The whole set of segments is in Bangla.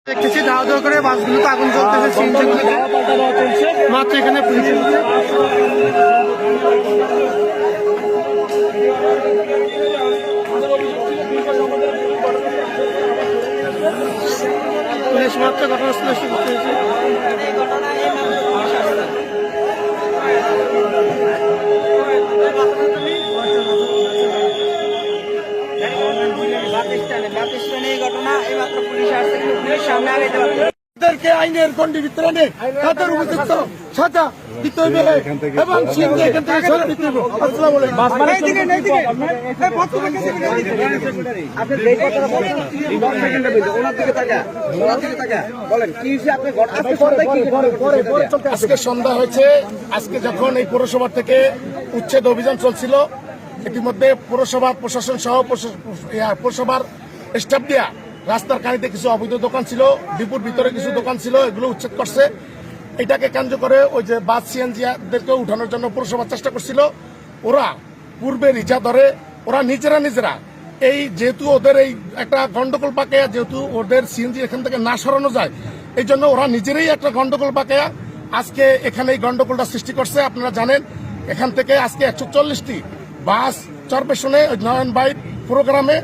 দেখতেছি ধাওয়া ধাওয়া করে বাসগুলোতে আগুন জ্বলতেছে, সিএনজিগুলোতে মাত্র এখানে পুলিশ মাত্র ঘটনাস্থলে এসে করতে হয়েছে। আইনের গন্ডির ভিতরে এনে তাদের উপযুক্ত সাজা দিতে হইবে এবং সিএনজি এখান থেকে সরে দিতে হইবে। আসসালামু আলাইকুম। আজকে সন্ধ্যা হয়েছে। আজকে যখন এই পৌরসভা থেকে উচ্ছেদ অভিযান চলছিল, ইতিমধ্যে পৌরসভার প্রশাসন সহ পৌরসভার স্টাফ দিয়া রাস্তার কানিতে কিছু অবৈধ দোকান ছিল, ডিপুর ভিতরে কিছু দোকান ছিল, এগুলো উচ্ছেদ করছে। এটাকে কেন্দ্র করে ওই যে বাস সিএনজিদেরকে উঠানোর জন্য পৌরসভা চেষ্টা করছিল। ওরা পূর্বে রিজা ধরে ওরা নিজেরা এই যেহেতু ওদের এই একটা গন্ডগোল পাকায়া, যেহেতু ওদের সিএনজি এখান থেকে না সরানো যায়, এই জন্য ওরা নিজেরাই একটা গন্ডগোল পাকায়া আজকে এখানে এই গন্ডগোলটা সৃষ্টি করছে। আপনারা জানেন এখান থেকে আজকে 140টি বাস চরপেশনে নয়ন বাইর প্রোগ্রামে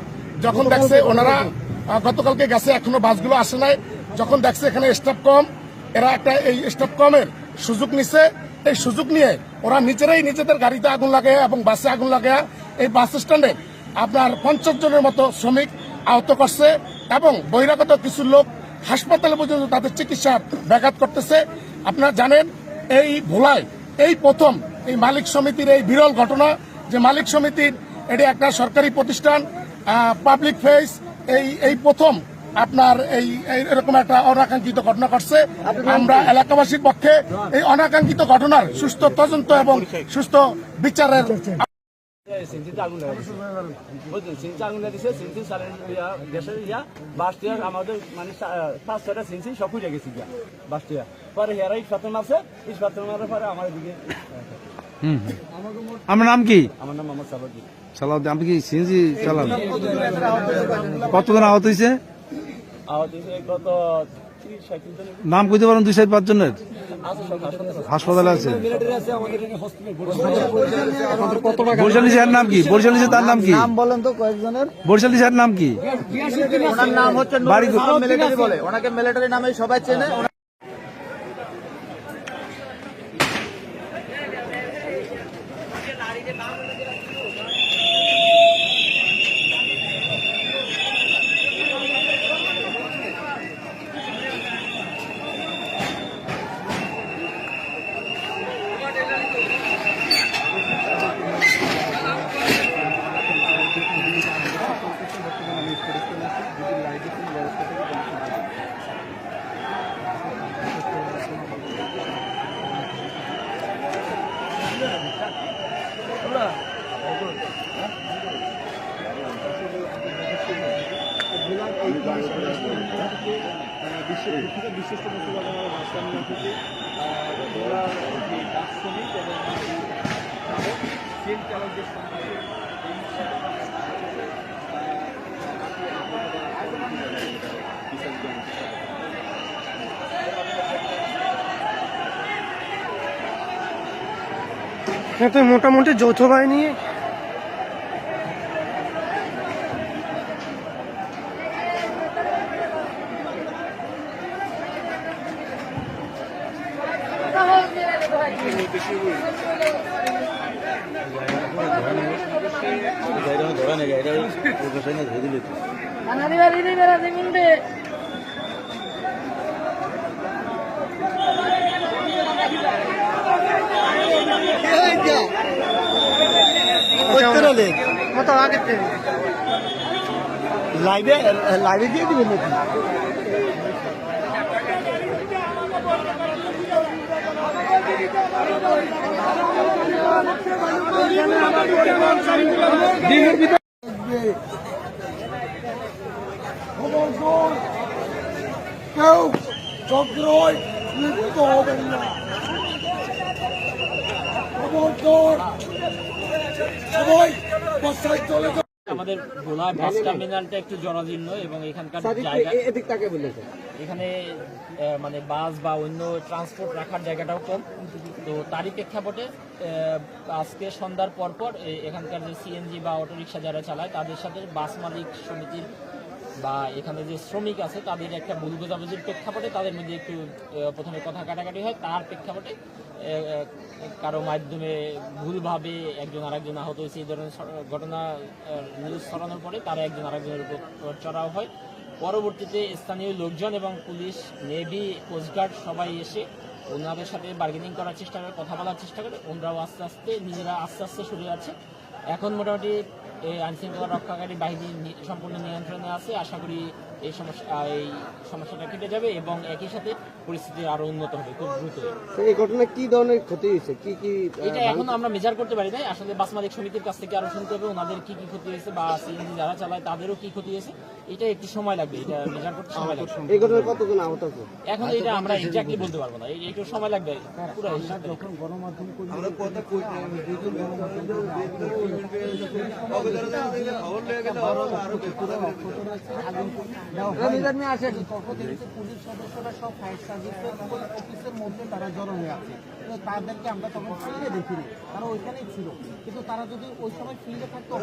যখন দেখছে ওনারা গতকালকে গেছে, এখনো বাসগুলো আসে নাই। যখন দেখছে এখানে স্টাফ কম, এরা একটা এই স্টাফ কমের সুযোগ নিচ্ছে। এই সুযোগ নিয়ে ওরা নিজেরাই নিজেদের গাড়িতে আগুন লাগায় এবং বাসে আগুন লাগায় এই বাস স্ট্যান্ডে আপনার 50 জনের মতো শ্রমিক আহত করছে এবং বহিরাগত কিছু লোক হাসপাতালে পর্যন্ত তাদের চিকিৎসার ব্যাঘাত করতেছে। আপনারা জানেন এই ভোলায় এই প্রথম এই মালিক সমিতির এই বিরল ঘটনা, যে মালিক সমিতির এটি একটা সরকারি প্রতিষ্ঠান, পাবলিক ফেস, এই প্রথম আপনার এই এরকম একটা অনাকাঙ্ক্ষিত ঘটনা ঘটছে। আমরা এলাকাবাসীর পক্ষে এই অনাকাঙ্ক্ষিত ঘটনার সুস্থ তদন্ত এবং সুস্থ বিচারের আমাদের মানে 5-6টা সিনসি সব উঠে গেছি বাসটিয়া পরে হেরাই সতন আছে, এই সতন মারার পরে আমার দিকে। আমার নাম কি? আমার নাম মোহাম্মদ সালাউদ্দিন। সালাউদ্দিন, আপনি কি সিএনজি চালান? কতজন আহত হয়েছে? আহত হয়েছে গত 30-35 জন। নাম কইতে পারেন? 2-5 জনের হাসপাতালে আছে। বরিশাল স্যার নাম কি? বরিশাল স্যার তার নাম কি? নাম বলেন তো কয়েকজনের। বরিশাল স্যার নাম কি? ওনার নাম হচ্ছে মিলিটারি বলে, ওনাকে মিলিটারি নামে সবাই চেনে। বিশিষ্ট থেকে শ্রমিক এবং ট্রেন চালকদের সংখ্যা মোটামুটি যৌথ বাহিনী ধরা নেই এটা প্রকাশনে ধরে দিলে লাইভে দিয়ে দিবেন নাকি? কেউ চক্রয় লিপ্ত হবেন না। সবাই বাসায় চলে আমাদের ভোলা বাস টার্মিনালটা একটু জরাজীর্ণ এবং এখানকার জায়গা এখানে মানে বাস বা অন্য ট্রান্সপোর্ট রাখার জায়গাটাও কম। তো তারই প্রেক্ষাপটে আজকে সন্ধ্যার পরপর এখানকার যে সিএনজি বা অটোরিকশা যারা চালায় তাদের সাথে বাস মালিক সমিতির বা এখানে যে শ্রমিক আছে তাদের একটা ভুল বোঝাবুঝির প্রেক্ষাপটে তাদের মধ্যে একটু প্রথমে কথা কাটাকাটি হয়। তার প্রেক্ষাপটে কারো মাধ্যমে ভুলভাবে একজন আরেকজন আহত হয়েছে। এই ধরনের ঘটনা নিউজ ছড়ানোর পরে তারা একজন আরেকজনের উপর চড়াও হয়। পরবর্তীতে স্থানীয় লোকজন এবং পুলিশ, নেভি, কোস্টগার্ড সবাই এসে ওনাদের সাথে বার্গেনিং করার চেষ্টা করে, কথা বলার চেষ্টা করে। ওনারাও নিজেরা আস্তে আস্তে সরে যাচ্ছে। এখন মোটামুটি এই আইনশৃঙ্খলা রক্ষাকারী বাহিনী সম্পূর্ণ নিয়ন্ত্রণে আছে। আশা করি এই সমস্যাটা কেটে যাবে এবং একই সাথে পরিস্থিতি আরো উন্নত হবে খুব দ্রুত। এই ঘটনায় কি ধরনের ক্ষতি হয়েছে, কি কি? এটা এখন আমরা মেজার করতে পারি নাই। আসলে বাস মালিক সমিতির কাছ থেকে আরো শুনতে হবে ওনাদের কি কি ক্ষতি হয়েছে বা সিএনজি যারা চালায় তাদেরও কি ক্ষতি হয়েছে। এটা একটু সময় লাগবে, এটা মেজার করতে সময় লাগবে। এই ঘটনায় কতজন আহত আছে এখন এটা আমরা এক্স্যাক্টলি বলতে পারবো না, একটু সময় লাগবে পুরো হিসাবটা। পুলিশ সদস্যরা সব ফায়ার সার্ভিসের অফিসের মধ্যে তারা জড়ো হয়ে আছে। তাদেরকে আমরা তখন ফিল্ডে দেখিনি, তারা ওইখানেই ছিল। কিন্তু তারা যদি ওই সময় ফিল্ডে থাকতো